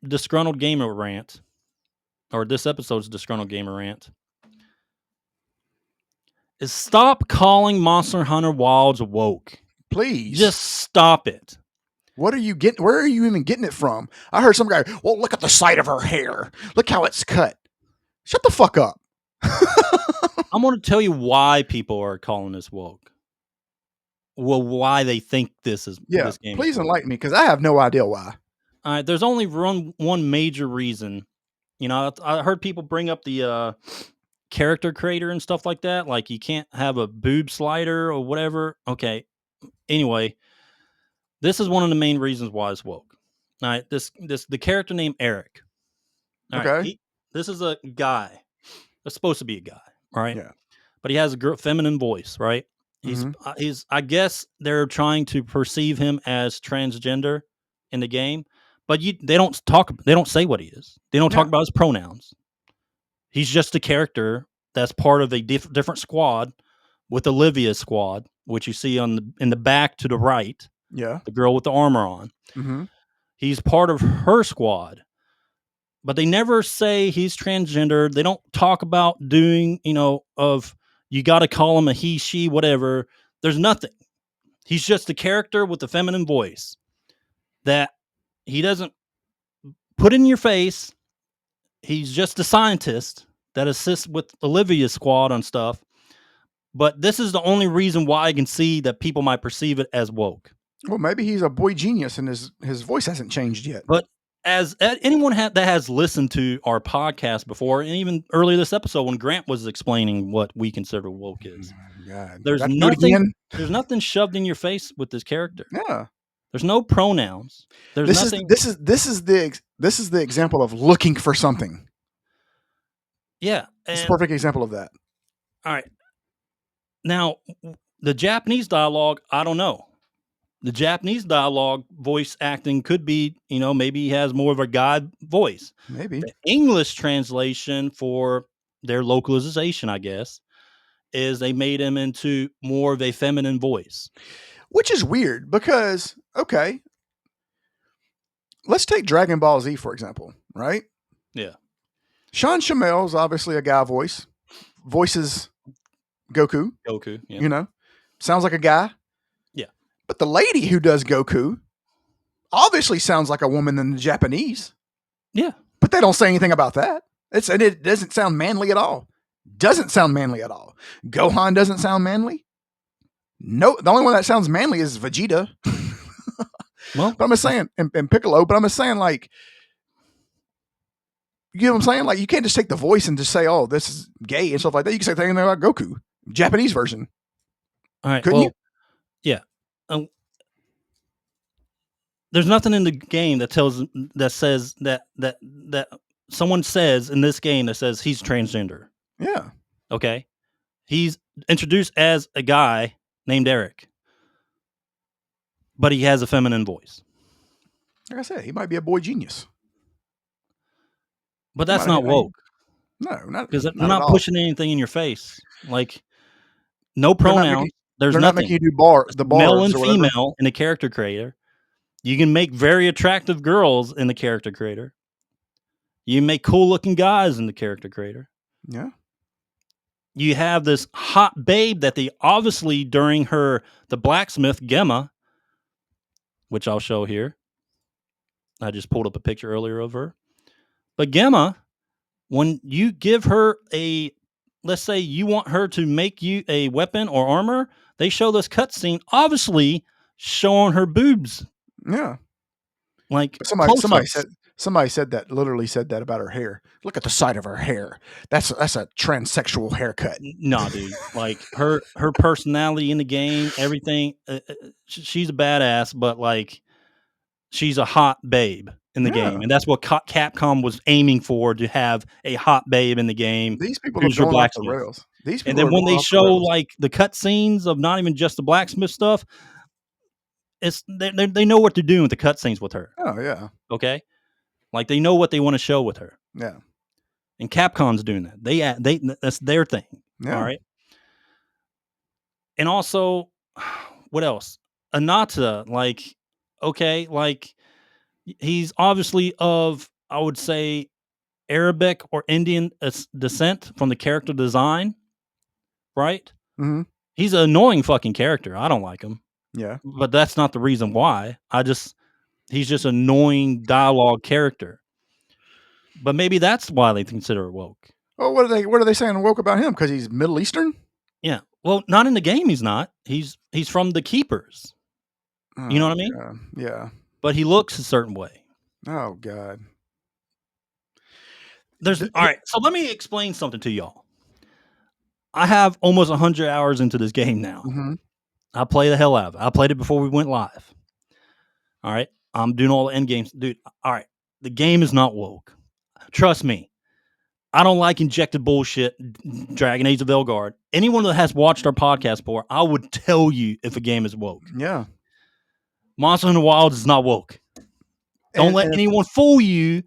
disgruntled gamer rant, or this episode's disgruntled gamer rant, is stop calling Monster Hunter Wilds woke. Please. Just stop it. What are you getting? Where are you even getting it from? I heard some guy, well, look at the side of her hair. Look how it's cut. Shut the fuck up. I'm going to tell you why people are calling this woke. Well, why they think this is this game. Please enlighten me, because I have no idea why. All right, there's only one major reason. You know, I heard people bring up the character creator and stuff like that. Like, you can't have a boob slider or whatever. Okay. Anyway, this is one of the main reasons why it's woke. All right, the character named Eric. All Okay. right, this is a guy. It's supposed to be a guy, right? Yeah. But he has a feminine voice, right? He's I guess they're trying to perceive him as transgender in the game, but they don't say what he is. They don't talk about his pronouns. He's just a character that's part of a different squad with Olivia's squad, which you see in the back to the right. Yeah. The girl with the armor on. Mm-hmm. He's part of her squad. But they never say he's transgender. They don't talk about doing, you got to call him a he, she, whatever. There's nothing. He's just a character with a feminine voice that he doesn't put in your face. He's just a scientist that assists with Olivia's squad on stuff. But this is the only reason why I can see that people might perceive it as woke. Well, maybe he's a boy genius and his voice hasn't changed yet. But as anyone that has listened to our podcast before, and even earlier this episode when Grant was explaining what we consider woke is, there's nothing shoved in your face with this character. Yeah, there's no pronouns. There's nothing. This is the example of looking for something. Yeah, it's a perfect example of that. All right, now the Japanese dialogue, I don't know. The Japanese dialogue voice acting could be, maybe he has more of a guy voice. Maybe. The English translation for their localization, I guess, is they made him into more of a feminine voice. Which is weird because, okay, let's take Dragon Ball Z, for example, right? Yeah. Sean Shammel's obviously a guy voice. Voices Goku. Yeah. Sounds like a guy. But the lady who does Goku obviously sounds like a woman in the Japanese. Yeah. But they don't say anything about that. It doesn't sound manly at all. Doesn't sound manly at all. Gohan doesn't sound manly. No, the only one that sounds manly is Vegeta. Well, but I'm just saying, and Piccolo, but I'm just saying, like, you know what I'm saying? Like, you can't just take the voice and just say, oh, this is gay and stuff like that. You can say anything about Goku. Japanese version. All right. Couldn't you? Yeah. There's nothing in the game that says that someone says in this game that says he's transgender. Yeah. Okay. He's introduced as a guy named Eric, but he has a feminine voice. Like I said, he might be a boy genius. But that's not woke. No, not because they're not pushing anything in your face. Like, no pronouns. There's nothing. Not making you do the bars, male and female in the character creator. You can make very attractive girls in the character creator. You can make cool looking guys in the character creator. Yeah. You have this hot babe that they obviously during the blacksmith Gemma, which I'll show here. I just pulled up a picture earlier of her. But Gemma, when you give her let's say you want her to make you a weapon or armor, they show this cutscene obviously showing her boobs. Yeah. Like somebody said that, literally said that about her hair. Look at the side of her hair. That's a transsexual haircut. No, dude. Like her personality in the game, everything. She's a badass, but like she's a hot babe in the game, and that's what Capcom was aiming for, to have a hot babe in the game. These people are going off the rails. And then when they show like the cutscenes of not even just the blacksmith stuff, they know what they're doing with the cutscenes with her. Oh yeah. Okay. Like they know what they want to show with her. Yeah. And Capcom's doing that. They that's their thing. Yeah. All right. And also, what else? Anata, like, okay, like he's obviously of I would say, Arabic or Indian descent from the character design, right? Mm-hmm. He's an annoying fucking character. I don't like him, Yeah. but that's not the reason why. He's just annoying dialogue character. But maybe that's why they consider it woke. Well, what are they saying woke about him? Because he's Middle Eastern? Yeah. Well, not in the game. He's not. He's from the Keepers. You know what I mean? Yeah. But he looks a certain way. Oh God. All right. So let me explain something to y'all. I have almost 100 hours into this game now. Mm-hmm. I play the hell out of it. I played it before we went live. All right. I'm doing all the end games. Dude, all right. The game is not woke. Trust me. I don't like injected bullshit, Dragon Age of Velgard. Anyone that has watched our podcast before, I would tell you if a game is woke. Yeah. Monster Hunter Wilds is not woke. Don't let anyone fool you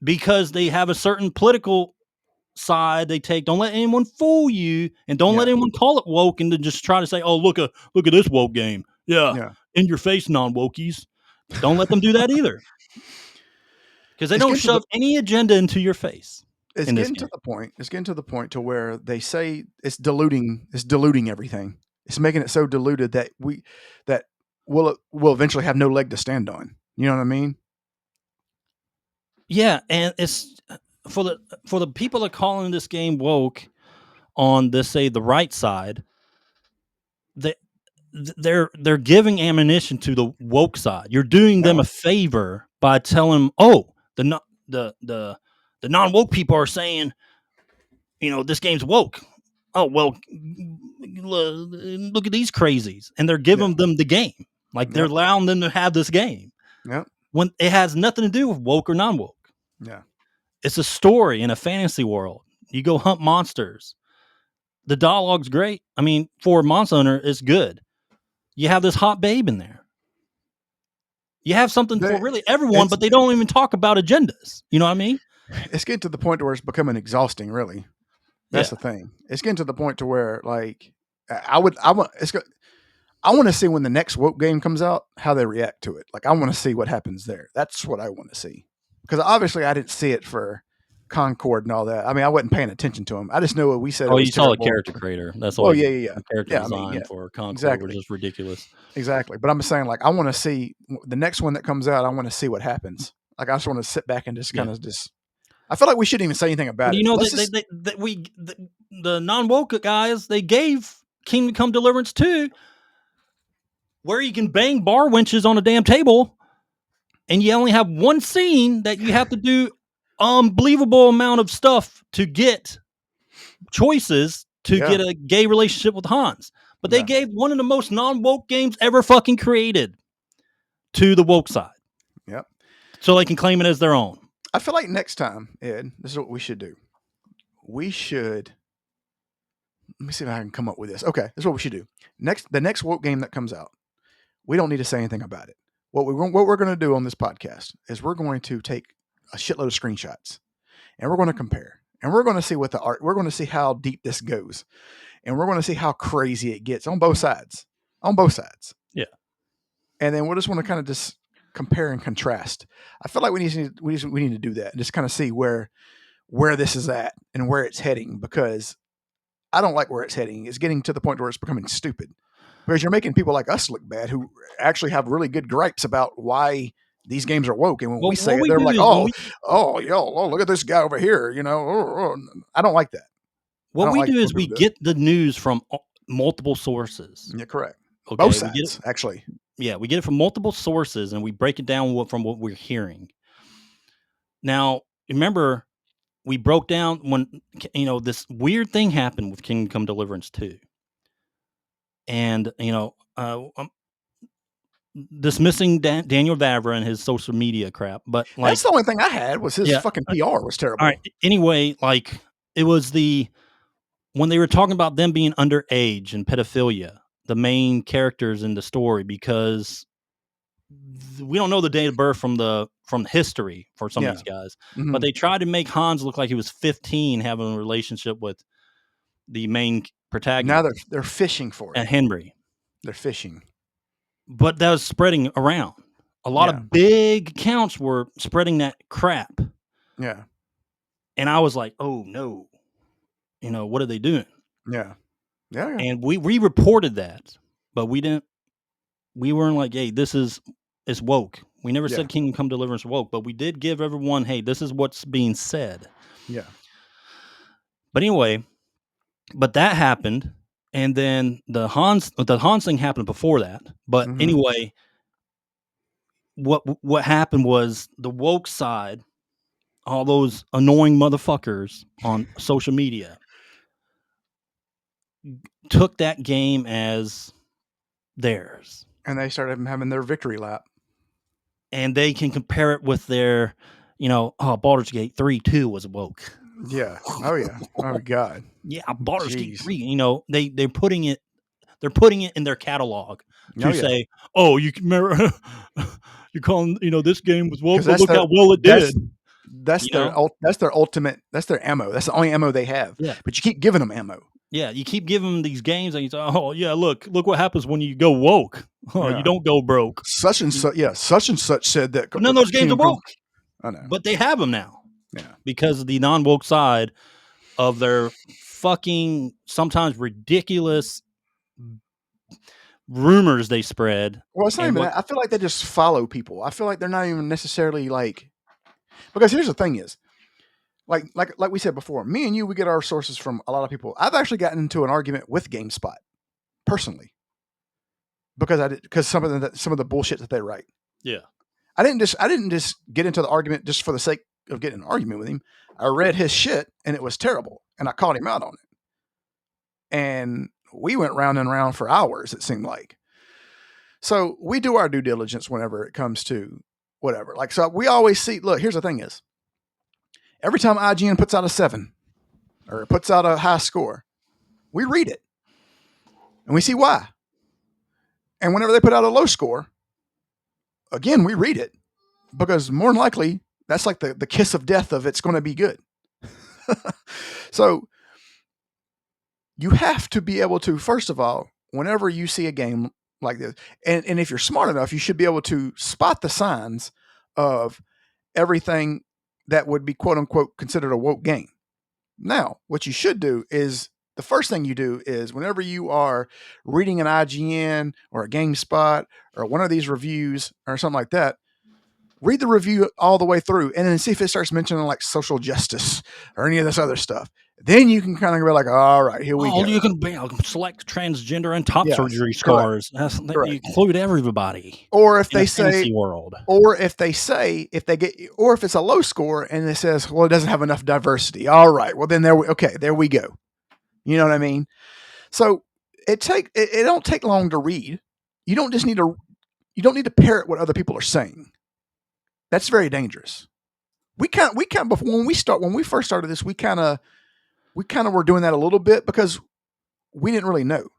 because they have a certain political side they take. Don't let anyone fool you, and don't let anyone call it woke and then just try to say, "Oh, look at this woke game." Yeah. In your face, non-wokies. Don't let them do that either, because they don't shove any agenda into your face. It's getting to the point. It's getting to the point to where they say it's diluting. It's diluting everything. It's making it so diluted that we'll eventually have no leg to stand on. You know what I mean? Yeah, and it's for the people that are calling this game woke on this, say, the right side. They're giving ammunition to the woke side. You're doing them a favor by telling them, "Oh, the non-woke people are saying, this game's woke. Oh, well, look at these crazies." And they're giving them the game. Like, they're allowing them to have this game. Yeah. When it has nothing to do with woke or non-woke. Yeah. It's a story in a fantasy world. You go hunt monsters. The dialogue's great. I mean, for Monster Hunter, it's good. You have this hot babe in there. You have something for really everyone, but they don't even talk about agendas. You know what I mean? It's getting to the point where it's becoming exhausting, really. That's the thing. It's getting to the point to where, like, I want to see when the next woke game comes out, how they react to it. Like, I want to see what happens there. That's what I want to see. Because obviously I didn't see it for Concord and all that. I mean, I wasn't paying attention to them. I just know what we said. Oh, you saw the character creator. That's all. Yeah. Character design for Concord was just ridiculous. Exactly. But I'm saying, like, I want to see the next one that comes out. I want to see what happens. Like, I just want to sit back and just kind of just. I feel like we shouldn't even say anything about it. You know, the non-woke guys, they gave Kingdom Come Deliverance 2 where you can bang bar winches on a damn table, and you only have one scene that you have to do unbelievable amount of stuff to get choices to get a gay relationship with Hans. But they gave one of the most non-woke games ever fucking created to the woke side. Yep. So they can claim it as their own. I feel like next time, Ed, this is what we should do. We should. Let me see if I can come up with this. Okay, this is what we should do. The next woke game that comes out, we don't need to say anything about it. What we're going to do on this podcast is we're going to take a shitload of screenshots, and we're going to compare, and we're going to see what the art. We're going to see how deep this goes, and we're going to see how crazy it gets on both sides. On both sides. Yeah. And then we'll just want to kind of just compare and contrast. I feel like we need to do that and just kind of see where this is at and where it's heading, because I don't like where it's heading. It's getting to the point where it's becoming stupid, because you're making people like us look bad who actually have really good gripes about why these games are woke. And when we say it, they're like, look at this guy over here. I don't like that. What we do is we get the news from multiple sources. Yeah, correct. Okay, both sides, actually. Yeah, we get it from multiple sources, and we break it down from what we're hearing. Now, remember, we broke down when this weird thing happened with Kingdom Come Deliverance 2, and dismissing Daniel Vavra and his social media crap. But that's the only thing I had was his fucking PR was terrible. All right. Anyway, it was when they were talking about them being underage and pedophilia, the main characters in the story, because we don't know the date of birth from history for some of these guys, but they tried to make Hans look like he was 15 having a relationship with the main protagonist. Now they're fishing for it. And Henry. They're fishing. But that was spreading around. A lot of big accounts were spreading that crap. Yeah. And I was like, oh no, what are they doing? Yeah. Yeah. And we reported that, but we weren't like, hey, it's woke. We never Yeah. said Kingdom Come Deliverance woke, but we did give everyone, hey, this is what's being said. Yeah. But anyway, that happened, and then the Hans thing happened before that. But Mhm. anyway, what happened was the woke side, all those annoying motherfuckers on social media, took that game as theirs, And they started having their victory lap. and they can compare it with their, Baldur's Gate 3 was woke. Yeah. Oh yeah. Oh God. Yeah, Baldur's Gate Jeez. 3. They're putting it in their catalog Oh to yeah. say, oh, you can remember, you're calling, this game was woke, Because but look how well it did. that's You their know? that's their ultimate. That's their ammo. That's the only ammo they have. Yeah. But you keep giving them ammo. Yeah, you keep giving them these games, and you say, "Oh, yeah, look what happens when you go woke. Oh, you Yeah. don't go broke." Such and such. Yeah. Such and such said that. But none of those games are Kingdom Come. woke. I know. But they have them now. Yeah. Because of the non-woke side of their fucking sometimes ridiculous rumors they spread. Well, it's not And even what that. I feel like they just follow people. I feel like they're not even necessarily like. Because here's the thing: is like we said before, me and you, we get our sources from a lot of people. I've actually gotten into an argument with GameSpot personally because some of the bullshit that they write. Yeah. I didn't just get into the argument just for the sake of getting an argument with him. I read his shit and it was terrible, and I called him out on it. And we went round and round for hours. It seemed like. So we do our due diligence whenever it comes to whatever. Like, so we always see. Look, here's the thing: is every time IGN puts out a 7 or puts out a high score, we read it and we see why. And whenever they put out a low score, again, we read it because more than likely that's like the kiss of death of it's going to be good. So you have to be able to, first of all, whenever you see a game like this, and if you're smart enough, you should be able to spot the signs of everything that would be quote unquote considered a woke game. Now, what you should do is the first thing you do is whenever you are reading an IGN or a GameSpot or one of these reviews or something like that, read the review all the way through and then see if it starts mentioning like social justice or any of this other stuff. Then you can kind of be like, all right, here we go. You can select transgender and top Yes, surgery correct. scars. You Correct. include everybody. Or if in they a fantasy say, world. or if they say, if they get, or if it's a low score and it says, well, it doesn't have enough diversity. All right, well then there we go. You know what I mean? So it don't take long to read. You don't need to parrot what other people are saying. That's very dangerous. We before when we first started this, we kind of were doing that a little bit because we didn't really know.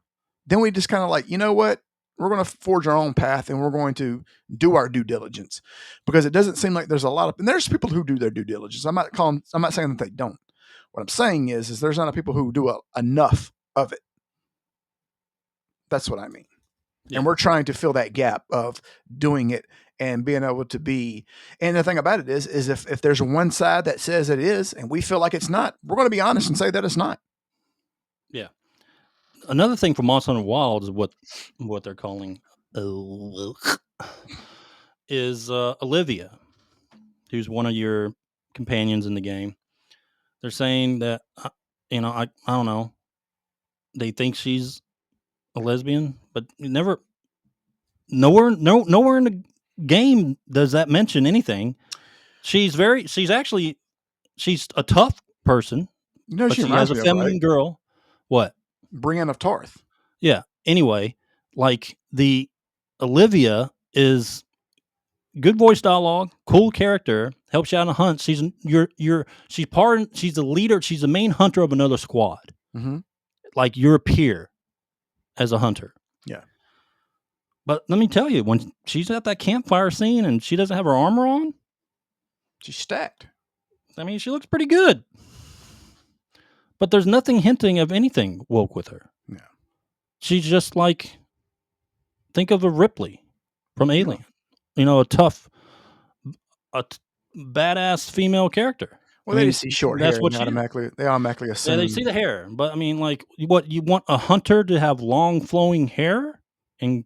Then we just kind of like, you know what? We're going to forge our own path and we're going to do our due diligence because it doesn't seem like there's a lot of, and there's people who do their due diligence. I'm not saying that they don't. What I'm saying is there's not people who do enough of it. That's what I mean. Yeah. And we're trying to fill that gap of doing it and being able to be. And the thing about it is if there's one side that says it is and we feel like it's not, we're going to be honest and say that it's not. Yeah. Another thing for Monster Hunter Wild is what they're calling is Olivia, who's one of your companions in the game. They're saying that I don't know. They think she's a lesbian, but nowhere in the game does that mention anything. She's a tough person, but she has a feminine girl. What? Brienne of Tarth. Yeah. Anyway, like the Olivia is good voice dialogue, cool character, helps you out in a hunt. She's the leader. She's the main hunter of another squad. Mm-hmm. Like you're a peer as a hunter. Yeah. But let me tell you, when she's at that campfire scene and she doesn't have her armor on, she's stacked. I mean, she looks pretty good. But there's nothing hinting of anything woke with her. Yeah. She's just like, think of a Ripley from Alien. Yeah. A tough, badass female character. Well, they just see short hair that's what and she is. they automatically Yeah, assume. they see the hair, but I mean, like, what you want a hunter to have long flowing hair and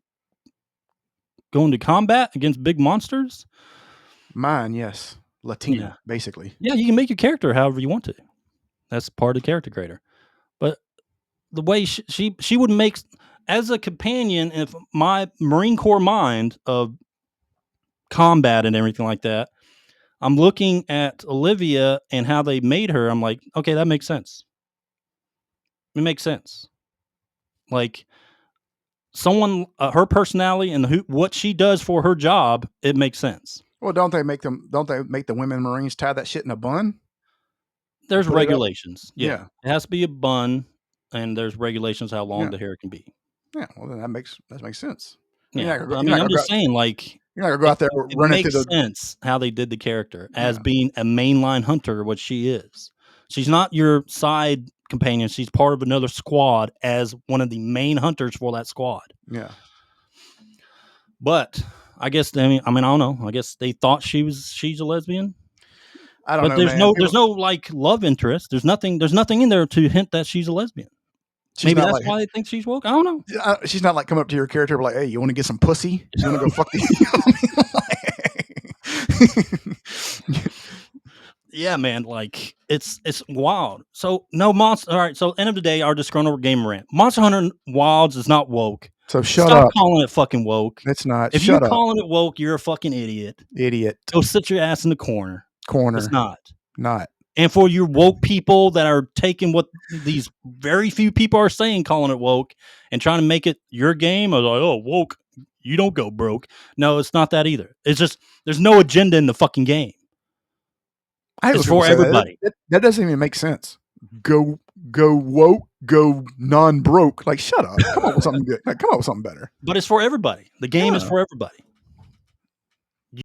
go into combat against big monsters? Mine, yes, Latina, Yeah. basically. Yeah, you can make your character however you want to. That's part of the character creator. But the way she would make as a companion, if my Marine Corps mind of combat and everything like that, I'm looking at Olivia and how they made her. I'm like, okay, that makes sense. It makes sense. Like someone, her personality and what she does for her job, it makes sense. Well, don't they make the women Marines tie that shit in a bun? There's Put it up? regulations. Yeah. Yeah. It has to be a bun, and there's regulations how long Yeah. the hair can be. Yeah. Well, then that makes sense. Yeah. I mean, I'm just saying, like, you're not gonna go out there it running through makes the. sense how they did the character as Yeah. being a mainline hunter, what she is. She's not your side companion. She's part of another squad as one of the main hunters for that squad. Yeah. But I guess I don't know. I guess they thought she's a lesbian. I don't But know, man. there's no like love interest. There's nothing in there to hint that she's a lesbian. Maybe that's why they think she's woke. I don't know. She's not like coming up to your character like, "Hey, you want to get some pussy? You want to go fuck the?" Yeah, man. Like it's wild. So no monster. All right. So end of the day, our disgruntled gamer rant. Monster Hunter Wilds is not woke. So stop up calling it fucking woke. It's not. If you're calling it woke, you're a fucking idiot. Go sit your ass in the corner. It's not. And for you woke people that are taking what these very few people are saying, calling it woke, and trying to make it your game, or like, oh, woke, you don't go broke. No, it's not that either. It's just there's no agenda in the fucking game. It's for everybody. That doesn't even make sense. Go woke, go non-broke. Like, shut up. Come up with something good. Like, come up with something better. But it's for everybody. The game is for everybody.